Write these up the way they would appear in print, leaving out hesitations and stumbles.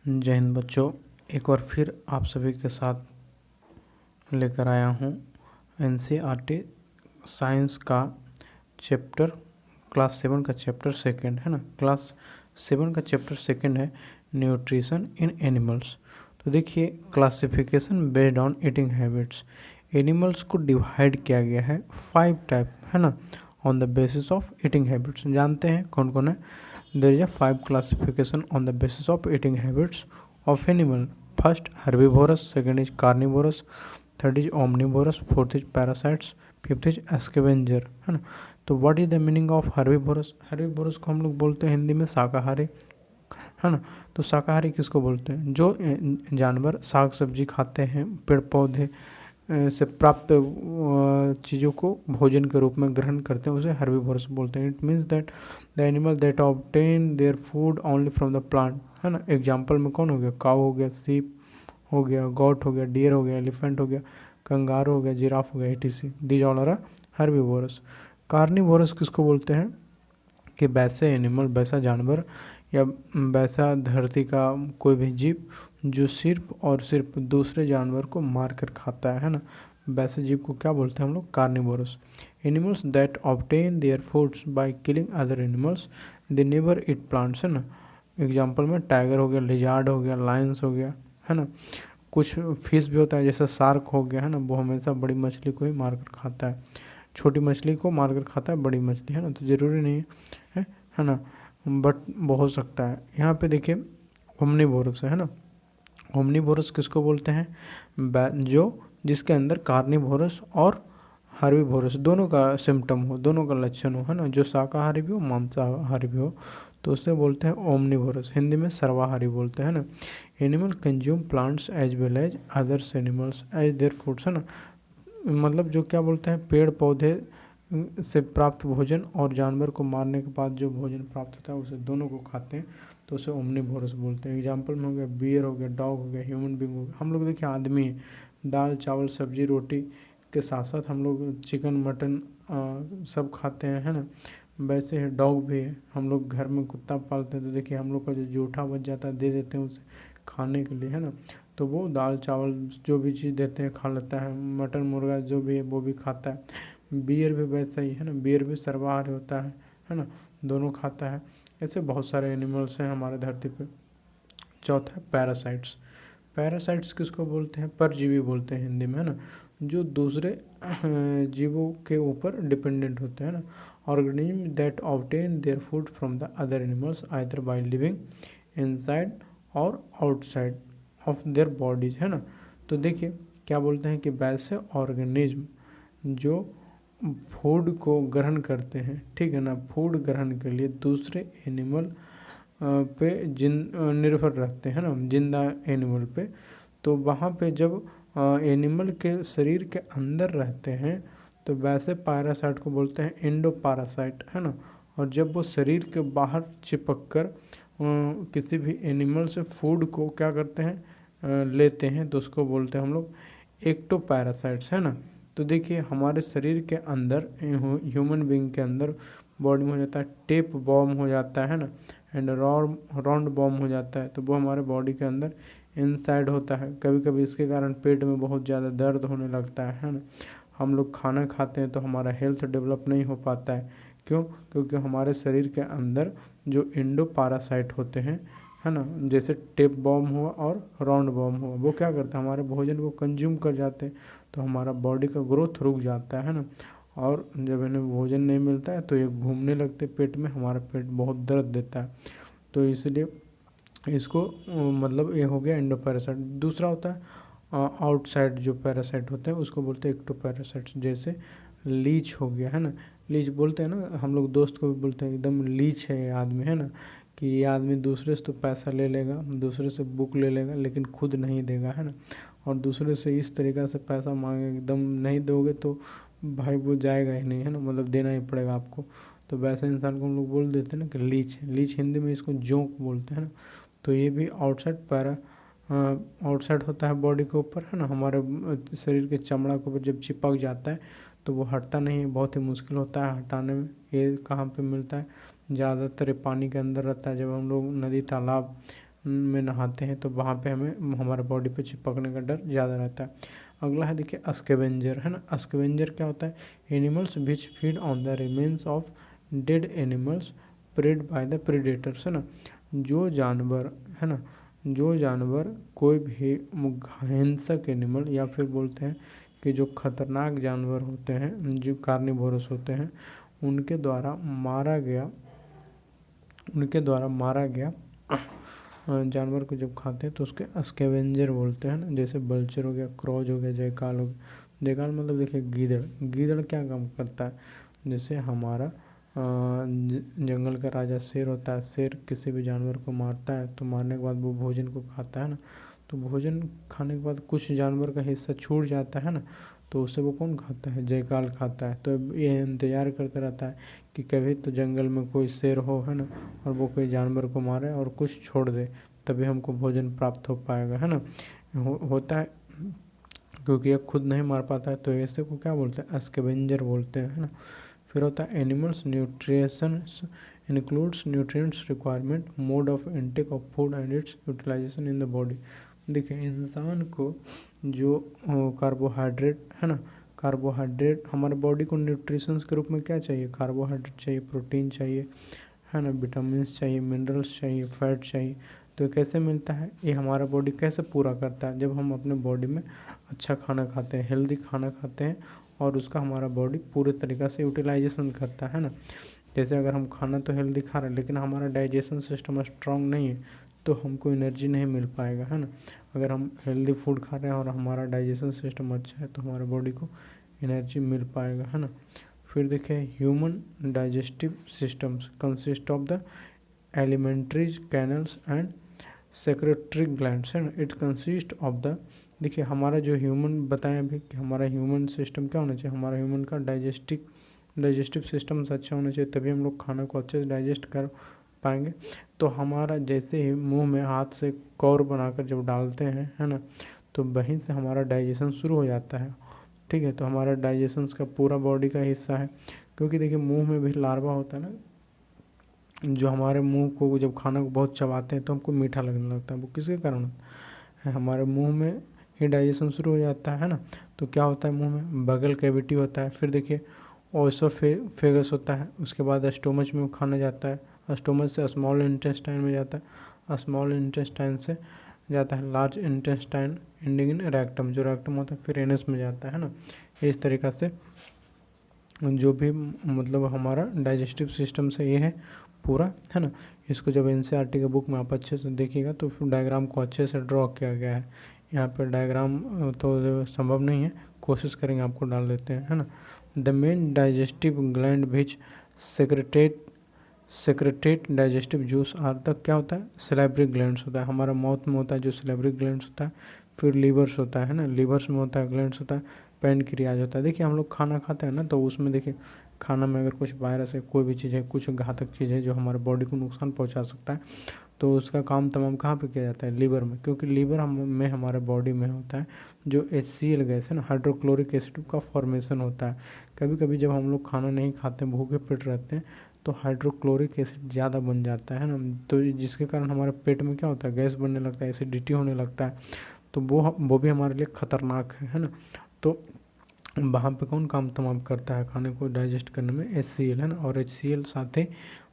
जय हिंद बच्चों, एक बार फिर आप सभी के साथ लेकर आया हूँ एनसीईआरटी साइंस का चैप्टर क्लास 7 का चैप्टर सेकंड है ना। क्लास 7 का चैप्टर सेकंड है न्यूट्रिशन इन एनिमल्स। तो देखिए, classification based on eating habits. Animals को डिवाइड किया गया है 5 टाइप है ना, on the basis of eating habits. जानते हैं कौन कौन है। There is a 5 classification on the basis of eating habits of animal. First, herbivorous. Second is carnivorous. Third is omnivorous. Fourth is parasites. Fifth is scavenger, है ना। तो what is the meaning of herbivorous? herbivorous को हम लोग बोलते हैं हिंदी में शाकाहारी, है ना। तो शाकाहारी किसको बोलते हैं? जो जानवर साग सब्जी खाते हैं, पेड़ पौधे से प्राप्त चीज़ों को भोजन के रूप में ग्रहण करते हैं, उसे हर्बीवोरस बोलते हैं। It means that the animal that obtain their food only from the plant, है ना। एग्जाम्पल में कौन हो गया? काऊ हो गया, सीप हो गया, गॉट हो गया, डियर हो गया, एलिफेंट हो गया, कंगारू हो गया, जिराफ हो गया, etc. These all are herbivorous. Carnivorous किसको बोलते हैं? कि वैसे एनिमल, वैसा जानवर या वैसा धरती का कोई भी जीव जो सिर्फ और सिर्फ दूसरे जानवर को मार कर खाता है ना, वैसे जीव को क्या बोलते हैं हम लोग? Carnivorous. Animals that obtain their foods by killing other animals, they never eat plants, है ना। एग्जाम्पल में टाइगर हो गया, लिजार्ड हो गया, लायंस हो गया, है ना। कुछ फिश भी होता है जैसे शार्क हो गया, है ना, वो हमेशा बड़ी मछली को ही मार कर खाता है, छोटी मछली को मार कर खाता है बड़ी मछली, है ना। तो ज़रूरी नहीं है ना, बट वो हो सकता है। यहाँ पे देखिए ओमनीवोरस है ना। ओमनीवोरस किसको बोलते हैं? जो जिसके अंदर कार्निवोरस और हर्बीवोरस दोनों का सिम्टम हो, दोनों का लक्षण हो, है ना। जो शाकाहारी भी हो, मांसाहारी भी हो, तो उसे बोलते हैं ओमनीवोरस। हिंदी में सर्वाहारी बोलते हैं ना। Animal consume plants as well as others animals as their foods, है ना। मतलब जो क्या बोलते हैं, पेड़ पौधे से प्राप्त भोजन और जानवर को मारने के बाद जो भोजन प्राप्त होता है उसे दोनों को खाते हैं, तो उसे ओमनीवोरस बोलते हैं। एग्जाम्पल में हो गया बियर हो गया, डॉग हो गया, ह्यूमन बींग हो गया। हम लोग देखिए आदमी हैं, दाल चावल सब्जी रोटी के साथ साथ हम लोग चिकन मटन सब खाते हैं, है ना। वैसे ही डॉग भी है, हम लोग घर में कुत्ता पालते हैं, तो देखिए हम लोग का जो जूठा बच जाता है दे देते हैं उसे खाने के लिए, है ना। तो वो दाल चावल जो भी चीज़ देते हैं खा लेता है, मटन मुर्गा जो भी है वो भी खाता है। बियर भी वैसा ही है ना, बियर भी सर्वाहारी होता है ना, दोनों खाता है। ऐसे बहुत सारे एनिमल्स हैं हमारे धरती पे। चौथा है पैरासाइट्स। पैरासाइट्स किसको बोलते हैं? परजीवी बोलते हैं हिंदी में, है ना। जो दूसरे जीवों के ऊपर डिपेंडेंट होते हैं ना। Organism that obtain their food from the other animals either by living inside और आउटसाइड ऑफ देयर बॉडीज, है ना। तो देखिए क्या बोलते हैं कि वैसे ऑर्गेनिज्म जो फूड को ग्रहण करते हैं, ठीक है ना, फूड ग्रहण के लिए दूसरे एनिमल पे निर्भर रखते हैं ना, जिंदा एनिमल पे। तो वहाँ पे जब एनिमल के शरीर के अंदर रहते हैं तो वैसे पैरासाइट को बोलते हैं एंडो पैरासाइट, है ना। और जब वो शरीर के बाहर चिपक कर किसी भी एनिमल से फूड को क्या करते हैं, लेते हैं, तो उसको बोलते हैं हम लोग एक्टो पैरासाइट्स, है ना। तो देखिए हमारे शरीर के अंदर, ह्यूमन बीइंग के अंदर बॉडी में हो जाता है टेप बॉम हो जाता है ना, एंड राउंड बॉम हो जाता है, तो वो हमारे बॉडी के अंदर इनसाइड होता है। कभी कभी इसके कारण पेट में बहुत ज़्यादा दर्द होने लगता है ना। हम लोग खाना खाते हैं तो हमारा हेल्थ डेवलप नहीं हो पाता है। क्यों? क्योंकि हमारे शरीर के अंदर जो इंडो पैरासाइट होते हैं, है ना, जैसे टेप बॉम हुआ और राउंड बॉम हुआ, वो क्या करते हैं, हमारे भोजन को कंज्यूम कर जाते हैं, तो हमारा बॉडी का ग्रोथ रुक जाता है ना। और जब इन्हें भोजन नहीं मिलता है तो ये घूमने लगते पेट में, हमारा पेट बहुत दर्द देता है। तो इसलिए इसको मतलब ये हो गया एंडो पैरासाइट। दूसरा होता है आउटसाइड जो पैरासाइट होते हैं उसको बोलते हैं एक्टो पैरासाइट। जैसे लीच हो गया, है ना। लीच बोलते हैं ना, हम लोग दोस्त को भी बोलते हैं एकदम लीच है ये आदमी, है ना, कि ये आदमी दूसरे से तो पैसा ले लेगा, दूसरे से बुक ले लेगा लेकिन खुद नहीं देगा, है ना। और दूसरे से इस तरीक़ा से पैसा मांगे, एकदम नहीं दोगे तो भाई वो जाएगा ही नहीं, है ना, मतलब देना ही पड़ेगा आपको। तो वैसे इंसान को हम लोग बोल देते हैं ना कि लीच है। लीच हिंदी में इसको जोंक बोलते हैं ना। तो ये भी आउटसाइड होता है बॉडी के ऊपर, है ना, हमारे शरीर के चमड़ा के ऊपर जब चिपक जाता है तो वो हटता नहीं है, बहुत ही मुश्किल होता है हटाने में। ये कहाँ पे मिलता है? ज़्यादातर पानी के अंदर रहता है। जब हम लोग नदी तालाब में नहाते हैं तो वहाँ पे हमें हमारे बॉडी पे चिपकने का डर ज़्यादा रहता है। अगला है देखिए स्कैवेंजर, है ना। स्कैवेंजर क्या होता है? Animals which feed on the remains of dead animals preyed by the predators, है ना। जो जानवर, है ना, जो जानवर कोई भी हिंसक एनिमल या फिर बोलते हैं कि जो खतरनाक जानवर होते हैं, जो कार्निवोरस होते हैं, उनके द्वारा मारा गया जानवर को जब खाते हैं तो उसके स्कैवेंजर बोलते हैं ना। जैसे बल्चर हो गया, क्रॉच हो गया, जयकाल हो गया। जयकाल मतलब देखिए गीदड़। गीदड़ क्या काम करता है? जैसे हमारा जंगल का राजा शेर होता है, शेर किसी भी जानवर को मारता है तो मारने के बाद वो भोजन को खाता है ना। तो भोजन खाने के बाद कुछ जानवर का हिस्सा छूट जाता है ना, तो उसे वो कौन खाता है? जयकाल खाता है। तो ये इंतज़ार करता रहता है कि कभी तो जंगल में कोई शेर हो, है ना, और वो कोई जानवर को मारे और कुछ छोड़ दे, तभी हमको भोजन प्राप्त हो पाएगा, है ना। होता है क्योंकि ये खुद नहीं मार पाता है तो ऐसे को क्या बोलते हैं? स्कैवेंजर बोलते हैं, है ना। फिर होता है animals nutrition includes nutrients requirement, mode of intake of food and its utilization in the body. देखिए इंसान को जो कार्बोहाइड्रेट, है ना, कार्बोहाइड्रेट हमारे बॉडी को न्यूट्रिशंस के रूप में क्या चाहिए? कार्बोहाइड्रेट चाहिए, प्रोटीन चाहिए, है ना, विटामिन्स चाहिए, मिनरल्स चाहिए, फैट चाहिए। तो ये कैसे मिलता है? ये हमारा बॉडी कैसे पूरा करता है? जब हम अपने बॉडी में अच्छा खाना खाते हैं, हेल्दी खाना खाते हैं और उसका हमारा बॉडी पूरे तरीक़े से यूटिलाइजेशन करता है ना। जैसे अगर हम खाना तो हेल्दी खा रहे हैं लेकिन हमारा डाइजेशन सिस्टम स्ट्रांग नहीं है तो हमको एनर्जी नहीं मिल पाएगा, है ना। अगर हम हेल्दी फूड खा रहे हैं और हमारा डाइजेशन सिस्टम अच्छा है तो हमारे बॉडी को एनर्जी मिल पाएगा, है ना। फिर देखिए human digestive systems consist of the alimentary canals and secretory glands, है ना। इट कंसिस्ट ऑफ द, देखिए हमारा जो ह्यूमन बताएं अभी कि हमारा ह्यूमन सिस्टम क्या होना चाहिए? हमारा ह्यूमन का डाइजेस्टिव सिस्टम अच्छा होना चाहिए, तभी हम लोग खाना को अच्छे से डाइजेस्ट कर पाएंगे। तो हमारा जैसे ही मुंह में हाथ से कौर बनाकर जब डालते हैं, है ना, तो वहीं से हमारा डाइजेशन शुरू हो जाता है, ठीक है। तो हमारा डाइजेशन का पूरा बॉडी का हिस्सा है, क्योंकि देखिए मुंह में भी लार्वा होता है ना, जो हमारे मुंह को जब खाना को बहुत चबाते हैं तो हमको मीठा लगने लगता है। वो किसके कारण है? हमारे मुंह में ही डाइजेशन शुरू हो जाता है ना। तो क्या होता है? मुंह में बगल कैविटी होता है, फिर देखिए ओएसोफेगस होता है, उसके बाद स्टोमच में खाना जाता है, स्टोमच से स्मॉल इंटेस्टाइन में जाता है, स्मॉल इंटेस्टाइन से जाता है large intestine ending in rectum, जो रेक्टम होता है फिर एनस में जाता है ना। इस तरीक़ा से जो भी मतलब हमारा डाइजेस्टिव सिस्टम से ये है पूरा, है ना। इसको जब एनसीईआरटी के बुक में आप अच्छे से देखिएगा तो फिर डायग्राम को अच्छे से ड्रॉ किया गया है। यहाँ पर डायग्राम तो संभव नहीं है, कोशिश करेंगे आपको डाल देते हैं, है ना। The main digestive gland which secrete digestive juice are the, क्या होता है? सैलिवरी ग्लैंड्स होता है, हमारा माउथ में होता है जो सैलिवरी ग्लैंड्स होता है। फिर लीवर्स होता है ना, लीवर्स में होता है ग्लैंड्स होता है। पैनक्रियाज होता है। देखिए हम लोग खाना खाते हैं ना तो उसमें देखिए खाना में अगर कुछ वायरस है, कोई भी चीज़ है, कुछ घातक चीज़ है जो हमारे बॉडी को नुकसान पहुंचा सकता है, तो उसका काम तमाम कहाँ पे किया जाता है? लीवर में, क्योंकि लीवर में हमारे बॉडी में होता है जो HCl गैस है ना, हाइड्रोक्लोरिक एसिड का फॉर्मेशन होता है। कभी कभी जब हम लोग खाना नहीं खाते, भूखे पेट रहते हैं, तो हाइड्रोक्लोरिक एसिड ज़्यादा बन जाता है ना, तो जिसके कारण हमारे पेट में क्या होता है? गैस बनने लगता है, एसिडिटी होने लगता है, तो वो भी हमारे लिए ख़तरनाक है ना। तो वहाँ पे कौन काम तमाम करता है खाने को डाइजेस्ट करने में? HCl, है ना। और HCl साथ ही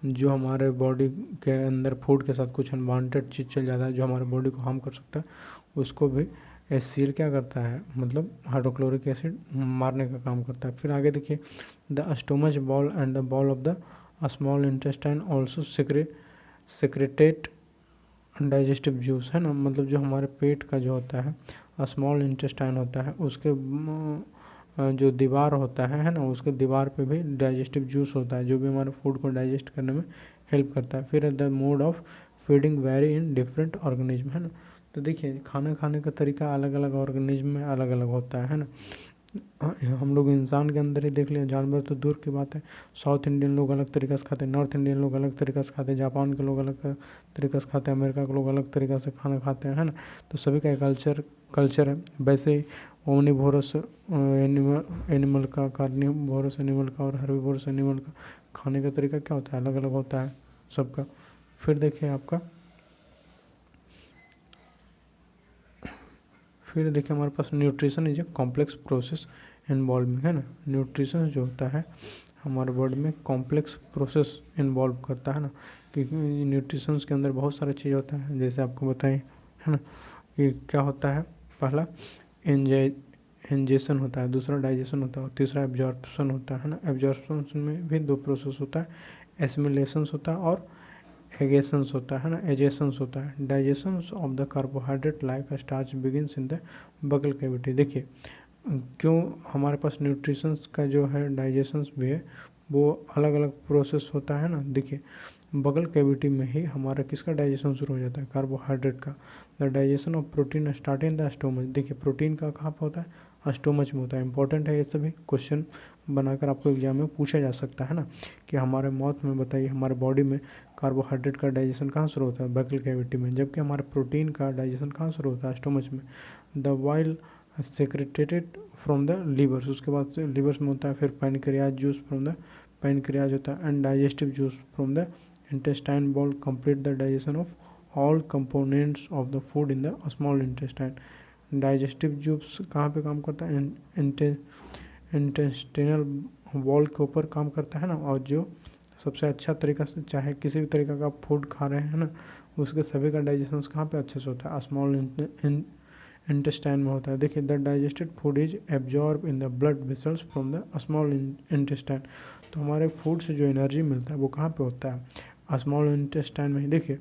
जो हमारे बॉडी के अंदर फूड के साथ कुछ अनवांटेड चीज़ चल जाता है जो हमारे बॉडी को हार्म कर सकता है, उसको भी HCl क्या करता है? मतलब हाइड्रोक्लोरिक एसिड मारने का काम करता है। फिर आगे देखिए the stomach ball and the ball of the small intestine also secretariat digestive juice, है ना। मतलब जो हमारे पेट का जो होता है स्मॉल इंटेस्टाइन होता है, उसके जो दीवार होता है ना, उसके दीवार पे भी डाइजेस्टिव जूस होता है जो भी हमारे फूड को डाइजेस्ट करने में हेल्प करता है। फिर the mode of feeding very in different organism, है ना। तो देखिए खाना खाने का तरीका अलग अलग ऑर्गेनिज्म में अलग अलग होता है ना। हम लोग इंसान के अंदर ही देख लें, जानवर तो दूर की बात है। साउथ इंडियन लोग अलग तरीक़े से खाते हैं, नॉर्थ इंडियन लोग अलग तरीक़े से खाते हैं, जापान के लोग अलग तरीक़े से खाते हैं, अमेरिका के लोग अलग तरीक़े से खाना खाते हैं, है ना। तो सभी का कल्चर है। वैसे ही ओमनीवोरस एनिमल का, कार्निवोरस एनिमल का और हर्बीवोरस एनिमल का खाने का तरीका क्या होता है? अलग अलग होता है सबका। फिर देखिए आपका फिर देखिए हमारे पास nutrition is a complex process involve में, है ना। न्यूट्रिशन जो होता है हमारे बॉडी में कॉम्प्लेक्स प्रोसेस इन्वॉल्व करता है ना, क्योंकि न्यूट्रिशन के अंदर बहुत सारे चीज़ होता है, जैसे आपको बताएं, है ना, कि क्या होता है। पहला इंजेशन होता है, दूसरा डाइजेशन होता है और तीसरा एब्जॉर्प्शन होता है ना। एब्जॉर्प्शन में भी दो प्रोसेस होता है, एसिमिलेशंस होता है और एगेशंस होता है ना, एजेशंस होता है। Digestions of the carbohydrate like starch begins in the बगल कैविटी। देखिए क्यों हमारे पास न्यूट्रिशंस का जो है डाइजेशंस भी है वो अलग अलग प्रोसेस होता है ना। देखिए बगल कैविटी में ही हमारा किसका डाइजेशन शुरू हो जाता है, कार्बोहाइड्रेट का। The digestion of protein start in the stomach. देखिए प्रोटीन का कहाँ पर होता है, स्टोमच में होता है। इंपॉर्टेंट है ये सभी, क्वेश्चन बनाकर आपको एग्जाम में पूछा जा सकता है ना, कि हमारे माउथ में बताइए हमारे बॉडी में कार्बोहाइड्रेट का डाइजेशन कहाँ शुरू होता है, बगल कैविटी में, जबकि हमारे प्रोटीन का डाइजेशन कहाँ शुरू होता है, स्टोमच में। The while secreted from the levers, उसके बाद से लीवर्स में होता है। फिर pancreas juice from the pancreas होता है, and digestive juice from the intestine ball complete the digestion of all components of the food in the small intestine. Digestive juice कहाँ पे काम करता है, इंटेस्टिनल वॉल के ऊपर काम करता है ना। और जो सबसे अच्छा तरीका से, चाहे किसी भी तरीका का फूड खा रहे हैं ना, उसके सभी का डाइजेशन कहाँ पे अच्छे से होता है, स्मॉल इंटेस्टाइन में होता है। देखिए the digested food is absorb in the blood vessels from the small intestine. तो हमारे फूड से जो एनर्जी मिलता है वो कहाँ पे होता है, स्मॉल इंटेस्टाइन में ही। देखिए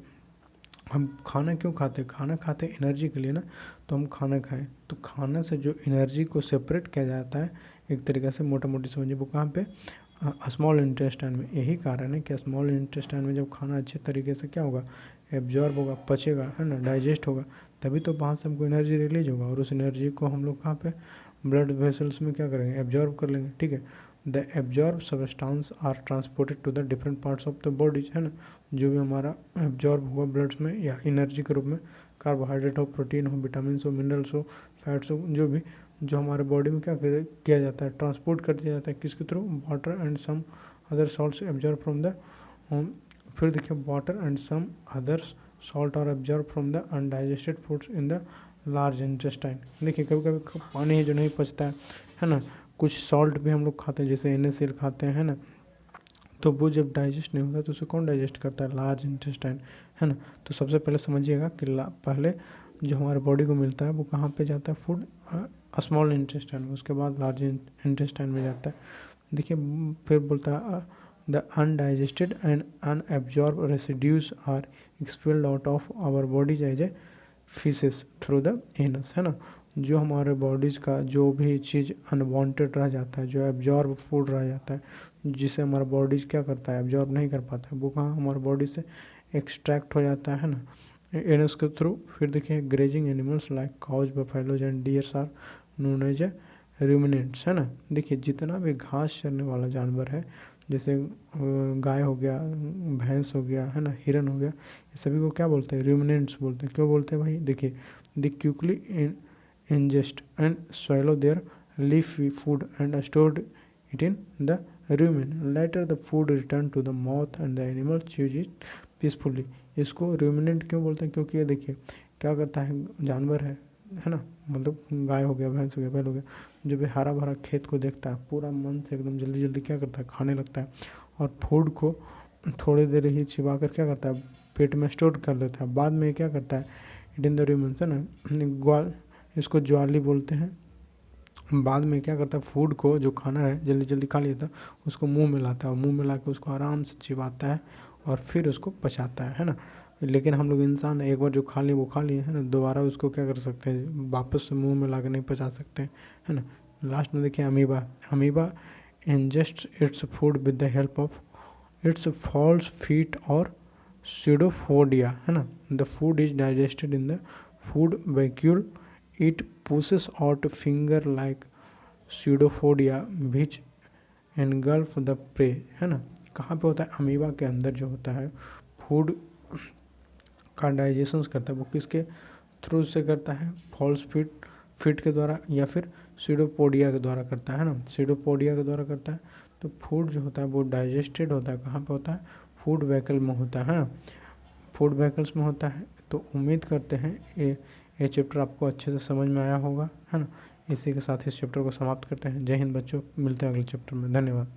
हम खाना क्यों खाते हैं, खाना खाते हैं एनर्जी के लिए ना, तो हम खाना खाएं तो खाना से जो एनर्जी को सेपरेट किया जाता है एक तरीके से, मोटा मोटी समझिए, वो कहाँ पे, स्मॉल इंटेस्टाइन में। यही कारण है कि स्मॉल इंटेस्टाइन में जब खाना अच्छे तरीके से क्या होगा, एब्जॉर्ब होगा, पचेगा, है ना, डाइजेस्ट होगा, तभी तो वहाँ से हमको एनर्जी रिलीज होगा, और उस एनर्जी को हम लोग कहाँ पे, ब्लड वेसल्स में क्या करेंगे, एब्जॉर्ब कर लेंगे, ठीक है। The absorb substance are transported to the different parts of the bodies, है ना। जो भी हमारा एब्जॉर्ब हुआ ब्लड्स में या एनर्जी के रूप में, कार्बोहाइड्रेट हो, प्रोटीन हो, विटामिन हो, मिनरल्स हो, फैट्स हो, जो भी, जो हमारे बॉडी में क्या किया जाता है, ट्रांसपोर्ट कर दिया जाता है, किसके through, water and some other salts absorb from the, फिर देखिए water and some others salt और absorb from the undigested foods in the large intestine. देखिए कभी कभी पानी है जो नहीं पचता है ना, कुछ सॉल्ट भी हम लोग खाते हैं, जैसे NaCl खाते हैं, है ना, तो वो जब डाइजेस्ट नहीं होता तो उसे कौन डाइजेस्ट करता है, लार्ज इंटेस्टाइन, है ना। तो सबसे पहले समझिएगा कि पहले जो हमारे बॉडी को मिलता है वो कहाँ पे जाता है, फूड, स्मॉल इंटेस्टाइन में, उसके बाद लार्ज इंटेस्टाइन में जाता है। देखिए फिर बोलता है the undigested and unabsorb residues are expelled out of our bodies as a faeces through the anus, है ना। जो हमारे बॉडीज का जो भी चीज़ अनवांटेड रह जाता है, जो एब्जॉर्ब फूड रह जाता है, जिसे हमारा बॉडीज क्या करता है, एब्जॉर्ब नहीं कर पाता है, वो कहाँ हमारे बॉडी से एक्सट्रैक्ट हो जाता है ना, एनस के थ्रू। फिर देखिए grazing animals like cows, buffaloes and deers are known as a ruminants, है ना। देखिए जितना भी घास चरने वाला जानवर है, जैसे गाय हो गया, भैंस हो गया, है ना, हिरन हो गया, ये सभी को क्या बोलते हैं, रूमिनेंट्स बोलते हैं। क्यों बोलते हैं भाई, देखिए दे quickly ingest and swallow their leafy food and stored it in the rumen. Later the food returned to the mouth and the animal chews it peacefully. इसको ruminant क्यों बोलते हैं, क्योंकि ये देखिए क्या करता है, जानवर है ना, मतलब गाय हो गया, भैंस हो गया, बैल हो गया, जो भी हरा भरा खेत को देखता है पूरा मन से एकदम जल्दी जल्दी क्या करता है, खाने लगता है, और फूड को थोड़ी देर ही चिबा कर क्या करता है, पेट में स्टोर कर लेता है। बाद में क्या करता है, इट इन द रूमेंस, है ना, ग्वाल, इसको ज्वाली बोलते हैं। बाद में क्या करता है, फूड को जो खाना है जल्दी जल्दी खा लेता है, उसको मुंह में लाता है, और मुंह में ला के उसको आराम से चिबाता है और फिर उसको पचाता है ना। लेकिन हम लोग इंसान एक बार जो खा लिए वो खा लिए, है ना, दोबारा उसको क्या कर सकते हैं, वापस से मुंह में ला के नहीं पचा सकते, है ना। लास्ट में देखिए amoeba ingest its food with the help of its false feet और सीडोफोडिया, है ना। The food is digested in the food vacuole, it pushes out finger like pseudopodia which engulf the prey, है ना। कहाँ पे होता है, अमीबा के अंदर जो होता है फूड का डाइजेशन करता है, वो किसके थ्रू से करता है, फॉल्स फीट के द्वारा या फिर सीडोपोडिया के द्वारा करता है ना, सीडोपोडिया के द्वारा करता है। तो फूड जो होता है वो डाइजेस्टेड होता है, कहाँ पे होता है, फूड वैकल में होता है ना, फूड वैकल्स में होता है। तो उम्मीद करते हैं ये ये चैप्टर आपको अच्छे से समझ में आया होगा, है ना। इसी के साथ इस चैप्टर को समाप्त करते हैं। जय हिंद बच्चों, मिलते हैं अगले चैप्टर में। धन्यवाद।